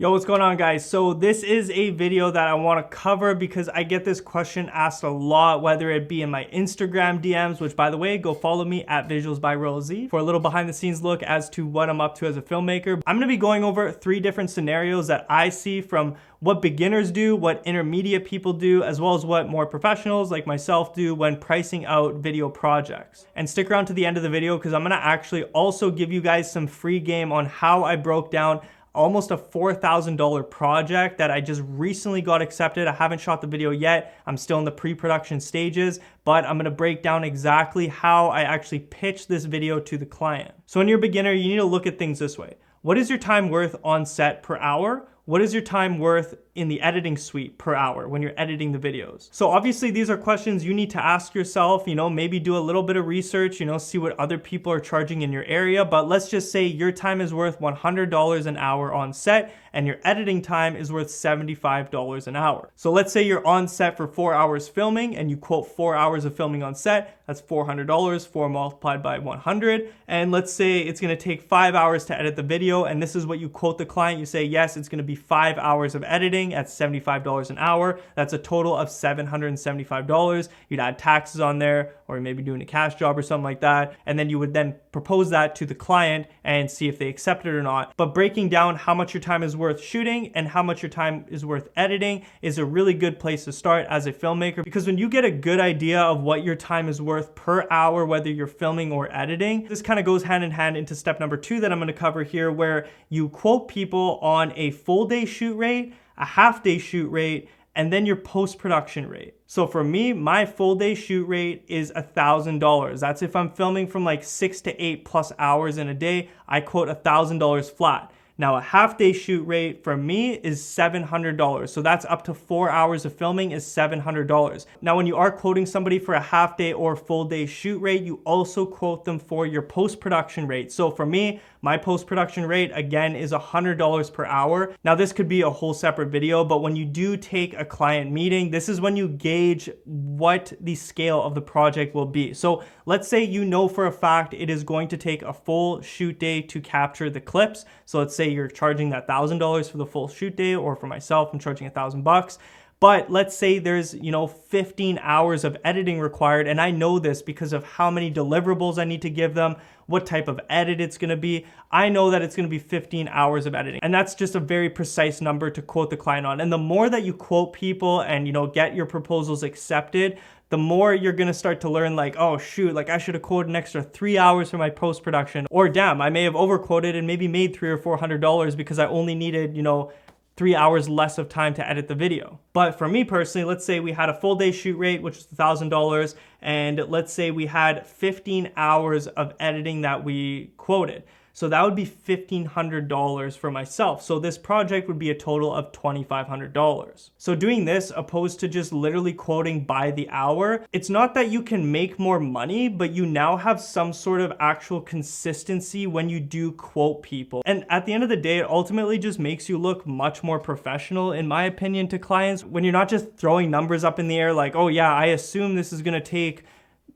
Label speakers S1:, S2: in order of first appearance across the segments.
S1: Yo, what's going on, guys? So this is a video that I want to cover because I get this question asked a lot, whether it be in my Instagram DMs, which, by the way, go follow me at Visuals by RoyalZ for a little behind the scenes look as to what I'm up to as a filmmaker. I'm going to be going over 3 different scenarios that I see from what beginners do, what intermediate people do, as well as what more professionals like myself do when pricing out video projects. And stick around to the end of the video because I'm going to actually also give you guys some free game on how I broke down almost a $4,000 project that I just recently got accepted. I haven't shot the video yet. I'm still in the pre-production stages, but I'm gonna break down exactly how I actually pitch this video to the client. So when you're a beginner, you need to look at things this way. What is your time worth on set per hour? What is your time worth in the editing suite per hour when you're editing the videos? So obviously these are questions you need to ask yourself, maybe do a little bit of research, see what other people are charging in your area. But let's just say your time is worth $100 an hour on set and your editing time is worth $75 an hour. So let's say you're on set for 4 hours filming and you quote 4 hours of filming on set. That's $400, 4 multiplied by 100. And let's say it's gonna take 5 hours to edit the video, and this is what you quote the client. You say, yes, it's gonna be 5 hours of editing at $75 an hour. That's a total of $775. You'd add taxes on there, or maybe doing a cash job or something like that. And then you would then propose that to the client and see if they accept it or not. But breaking down how much your time is worth shooting and how much your time is worth editing is a really good place to start as a filmmaker, because when you get a good idea of what your time is worth per hour, whether you're filming or editing, this kind of goes hand in hand into step number 2 that I'm going to cover here, where you quote people on a full day shoot rate, a half day shoot rate, and then your post-production rate. So for me, my full day shoot rate is $1,000. That's if I'm filming from like 6 to 8 plus hours in a day, I quote $1,000 flat. Now a half day shoot rate for me is $700. So that's up to 4 hours of filming is $700. Now when you are quoting somebody for a half day or full day shoot rate, you also quote them for your post-production rate. So for me, my post-production rate again is $100 per hour. Now this could be a whole separate video, but when you do take a client meeting, this is when you gauge what the scale of the project will be. So let's say you know for a fact it is going to take a full shoot day to capture the clips. So let's say you're charging that $1,000 for the full shoot day, or for myself, I'm charging $1,000. But let's say there's, 15 hours of editing required, and I know this because of how many deliverables I need to give them, what type of edit it's gonna be. I know that it's gonna be 15 hours of editing, and that's just a very precise number to quote the client on. And the more that you quote people and, get your proposals accepted, the more you're gonna start to learn like, oh shoot, like I should have quoted an extra 3 hours for my post-production, or damn, I may have overquoted and maybe made $300 or $400 because I only needed, 3 hours less of time to edit the video. But for me personally, let's say we had a full day shoot rate, which is $1,000, and let's say we had 15 hours of editing that we quoted. So that would be $1,500 for myself. So this project would be a total of $2,500. So doing this, opposed to just literally quoting by the hour, it's not that you can make more money, but you now have some sort of actual consistency when you do quote people. And at the end of the day, it ultimately just makes you look much more professional, in my opinion, to clients, when you're not just throwing numbers up in the air like, oh yeah, I assume this is gonna take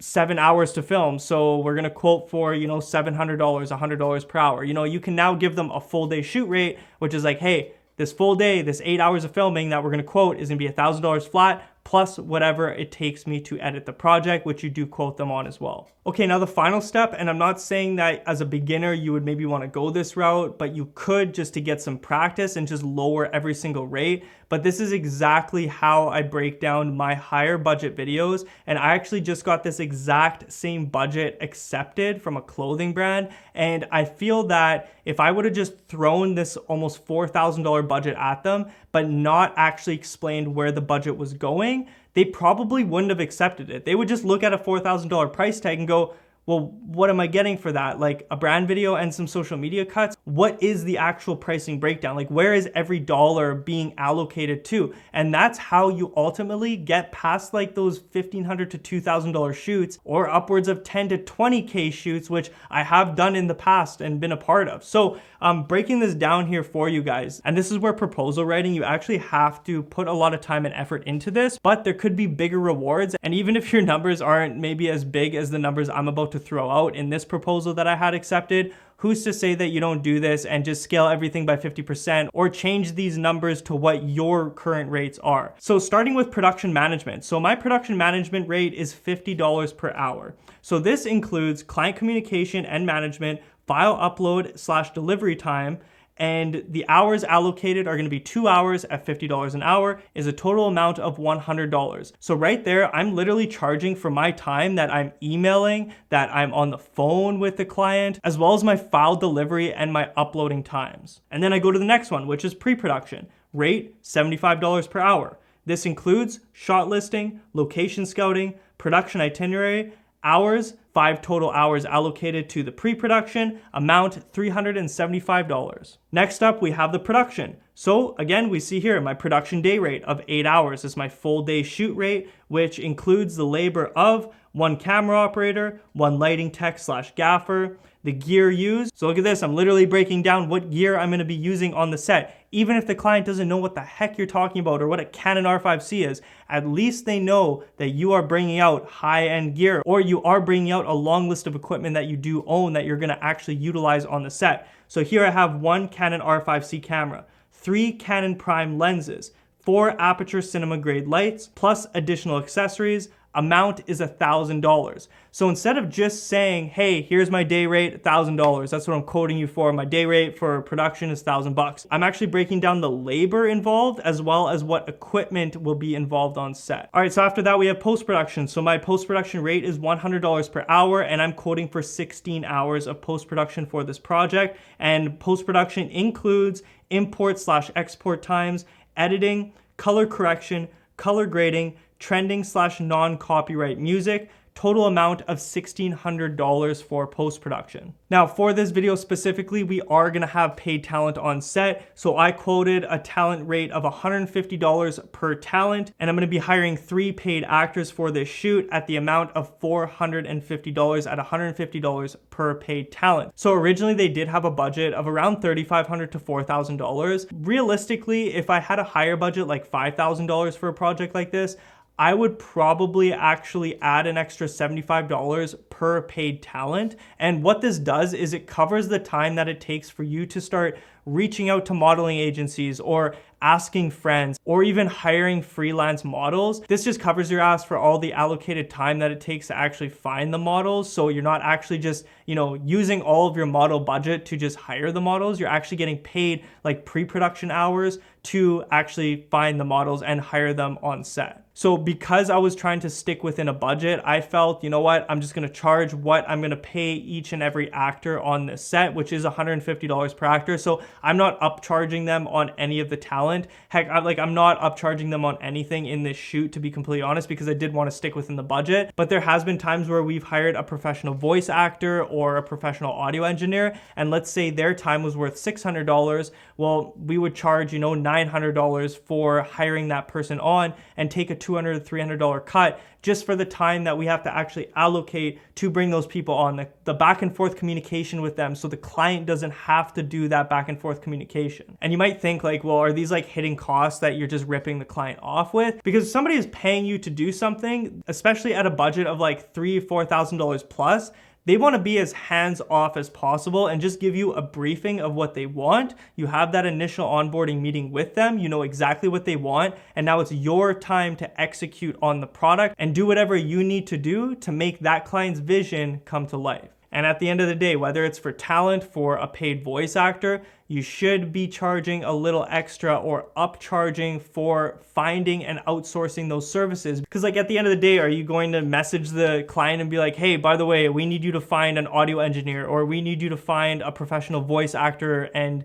S1: 7 hours to film, so we're gonna quote for, $700, $100 per hour. You can now give them a full day shoot rate, which is like, hey, this full day, this 8 hours of filming that we're gonna quote is gonna be $1,000 flat, plus whatever it takes me to edit the project, which you do quote them on as well. Okay, now the final step, and I'm not saying that as a beginner you would maybe want to go this route, but you could, just to get some practice and just lower every single rate. But this is exactly how I break down my higher budget videos, and I actually just got this exact same budget accepted from a clothing brand, and I feel that if I would have just thrown this almost $4,000 budget at them, but not actually explained where the budget was going, they probably wouldn't have accepted it. They would just look at a $4,000 price tag and go, well, what am I getting for that? Like a brand video and some social media cuts? What is the actual pricing breakdown? Like, where is every dollar being allocated to? And that's how you ultimately get past like those $1,500 to $2,000 shoots, or upwards of 10 to 20K shoots, which I have done in the past and been a part of. So I'm breaking this down here for you guys. And this is where proposal writing, you actually have to put a lot of time and effort into this, but there could be bigger rewards. And even if your numbers aren't maybe as big as the numbers I'm about to throw out in this proposal that I had accepted. Who's to say that you don't do this and just scale everything by 50% or change these numbers to what your current rates are? So starting with production management. So my production management rate is $50 per hour. So this includes client communication and management, file upload / delivery time, and the hours allocated are going to be 2 hours at $50 an hour, is a total amount of $100. So right there, I'm literally charging for my time that I'm emailing, that I'm on the phone with the client, as well as my file delivery and my uploading times. And then I go to the next one, which is pre-production. Rate, $75 per hour. This includes shot listing, location scouting, production itinerary, hours, 5 total hours allocated to the pre-production, amount $375. Next up, we have the production. So again, we see here my production day rate of 8 hours is my full day shoot rate, which includes the labor of 1 camera operator, 1 lighting tech / gaffer, the gear used. So look at this, I'm literally breaking down what gear I'm gonna be using on the set. Even if the client doesn't know what the heck you're talking about or what a Canon R5C is, at least they know that you are bringing out high-end gear, or you are bringing out a long list of equipment that you do own that you're gonna actually utilize on the set. So here I have 1 Canon R5C camera, 3 Canon Prime lenses, 4 aperture cinema grade lights, plus additional accessories. Amount is $1,000. So instead of just saying, hey, here's my day rate, $1,000, that's what I'm quoting you for. My day rate for production is $1,000. I'm actually breaking down the labor involved as well as what equipment will be involved on set. All right, so after that we have post-production. So my post-production rate is $100 per hour, and I'm quoting for 16 hours of post-production for this project. And post-production includes import / export times, editing, color correction, color grading, trending / non-copyright music, total amount of $1,600 for post-production. Now for this video specifically, we are gonna have paid talent on set. So I quoted a talent rate of $150 per talent, and I'm gonna be hiring 3 paid actors for this shoot at the amount of $450 at $150 per paid talent. So originally they did have a budget of around $3,500 to $4,000. Realistically, if I had a higher budget like $5,000 for a project like this, I would probably actually add an extra $75 per paid talent. And what this does is it covers the time that it takes for you to start reaching out to modeling agencies or asking friends or even hiring freelance models. This just covers your ass for all the allocated time that it takes to actually find the models. So you're not actually just, using all of your model budget to just hire the models. You're actually getting paid like pre-production hours to actually find the models and hire them on set. So because I was trying to stick within a budget, I felt, you know what, I'm just gonna charge what I'm gonna pay each and every actor on this set, which is $150 per actor. So I'm not upcharging them on any of the talent. Heck, I'm not upcharging them on anything in this shoot, to be completely honest, because I did want to stick within the budget. But there has been times where we've hired a professional voice actor or a professional audio engineer, and let's say their time was worth $600. Well, we would charge, $900 for hiring that person on and take a $200 to $300 cut just for the time that we have to actually allocate to bring those people on, the back and forth communication with them, so the client doesn't have to do that back and forth communication. And you might think like, well, are these like hidden costs that you're just ripping the client off with? Because if somebody is paying you to do something, especially at a budget of like $3,000 or $4,000 plus, they want to be as hands-off as possible and just give you a briefing of what they want. You have that initial onboarding meeting with them. You know exactly what they want. And now it's your time to execute on the product and do whatever you need to do to make that client's vision come to life. And at the end of the day, whether it's for talent, for a paid voice actor, you should be charging a little extra or upcharging for finding and outsourcing those services. Because like at the end of the day, are you going to message the client and be like, hey, by the way, we need you to find an audio engineer, or we need you to find a professional voice actor and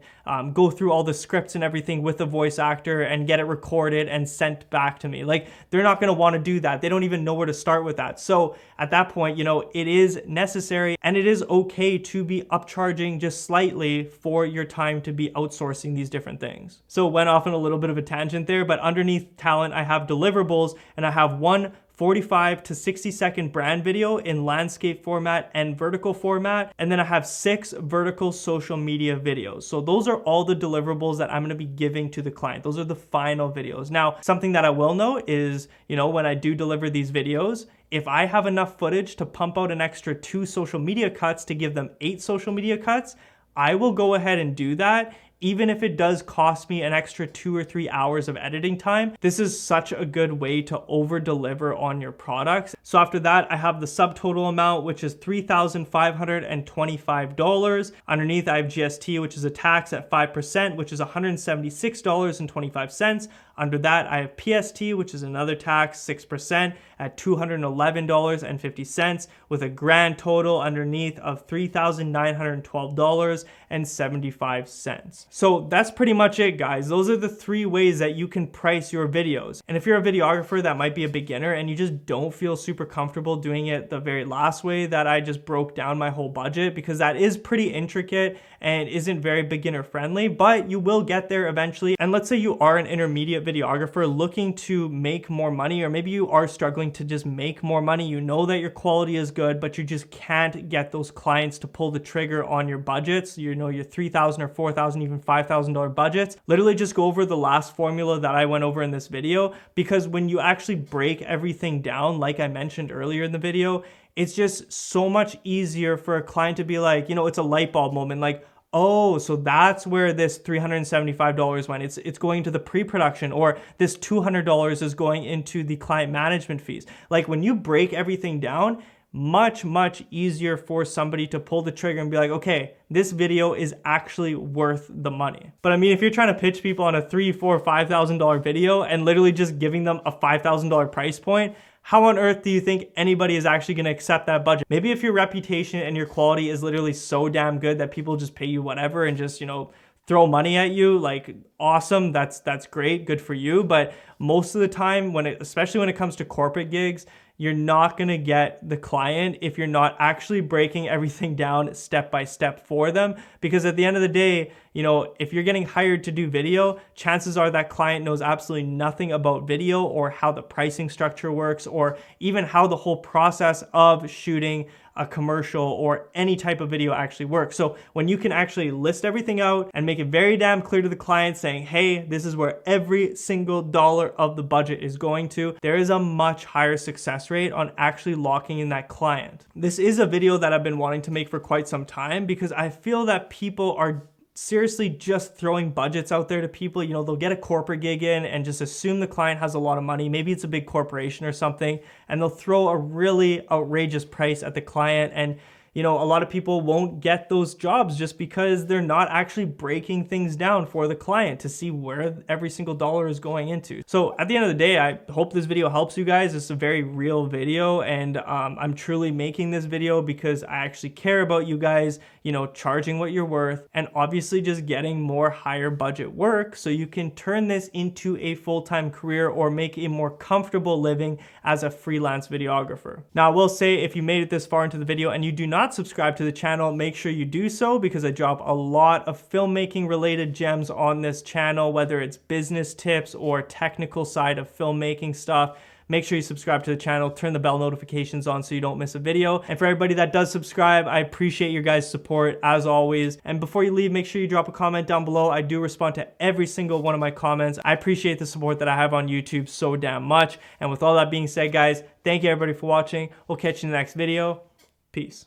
S1: go through all the scripts and everything with the voice actor and get it recorded and sent back to me? Like, they're not going to want to do that. They don't even know where to start with that. So at that point, it is necessary and it is okay to be upcharging just slightly for your time to be outsourcing these different things. So went off on a little bit of a tangent there, but underneath talent, I have deliverables, and I have one 45 to 60 second brand video in landscape format and vertical format. And then I have 6 vertical social media videos. So those are all the deliverables that I'm gonna be giving to the client. Those are the final videos. Now, something that I will note is, when I do deliver these videos, if I have enough footage to pump out an extra 2 social media cuts to give them 8 social media cuts, I will go ahead and do that, even if it does cost me an extra 2 or 3 hours of editing time. This is such a good way to over deliver on your products. So after that, I have the subtotal amount, which is $3,525. Underneath, I have GST, which is a tax at 5%, which is $176.25. Under that, I have PST, which is another tax, 6% at $211.50, with a grand total underneath of $3,912.75. So that's pretty much it, guys. Those are the 3 ways that you can price your videos. And if you're a videographer that might be a beginner and you just don't feel super comfortable doing it the very last way that I just broke down my whole budget, because that is pretty intricate and isn't very beginner friendly, but you will get there eventually. And let's say you are an intermediate videographer looking to make more money, or maybe you are struggling to just make more money. You know that your quality is good, but you just can't get those clients to pull the trigger on your budgets. You know, your $3,000 or $4,000, even $5,000 budgets. Literally just go over the last formula that I went over in this video, because when you actually break everything down, like I mentioned earlier in the video, it's just so much easier for a client to be like, you know, it's a light bulb moment, like, oh, so that's where this $375 went. It's going to the pre-production, or this $200 is going into the client management fees. Like when you break everything down, much easier for somebody to pull the trigger and be like, okay, this video is actually worth the money. But I mean, if you're trying to pitch people on a $3,000, $4,000, $5,000 video and literally just giving them a $5,000 price point, how on earth do you think anybody is actually going to accept that budget? Maybe if your reputation and your quality is literally so damn good that people just pay you whatever and just, you know, throw money at you, like awesome, that's great, good for you. But most of the time, especially when it comes to corporate gigs, you're not gonna get the client if you're not actually breaking everything down step by step for them. Because at the end of the day, you know, if you're getting hired to do video, chances are that client knows absolutely nothing about video, or how the pricing structure works, or even how the whole process of shooting a commercial or any type of video actually works. So when you can actually list everything out and make it very damn clear to the client saying, hey, this is where every single dollar of the budget is going to, there is a much higher success rate on actually locking in that client. This is a video that I've been wanting to make for quite some time, because I feel that people are seriously just throwing budgets out there to people. You know, they'll get a corporate gig in and just assume the client has a lot of money. Maybe it's a big corporation or something, and they'll throw a really outrageous price at the client. And you know, a lot of people won't get those jobs just because they're not actually breaking things down for the client to see where every single dollar is going into. So at the end of the day, I hope this video helps you guys. It's a very real video, and I'm truly making this video because I actually care about you guys, you know, charging what you're worth, and obviously just getting more higher budget work so you can turn this into a full-time career or make a more comfortable living as a freelance videographer. Now, I will say, if you made it this far into the video and you do not subscribe to the channel, make sure you do so, because I drop a lot of filmmaking related gems on this channel, whether it's business tips or technical side of filmmaking stuff. Make sure you subscribe to the channel, turn the bell notifications on so you don't miss a video. And for everybody that does subscribe, I appreciate your guys' support as always. And before you leave, make sure you drop a comment down below. I do respond to every single one of my comments. I appreciate the support that I have on YouTube so damn much. And with all that being said, guys, thank you everybody for watching. We'll catch you in the next video. Peace.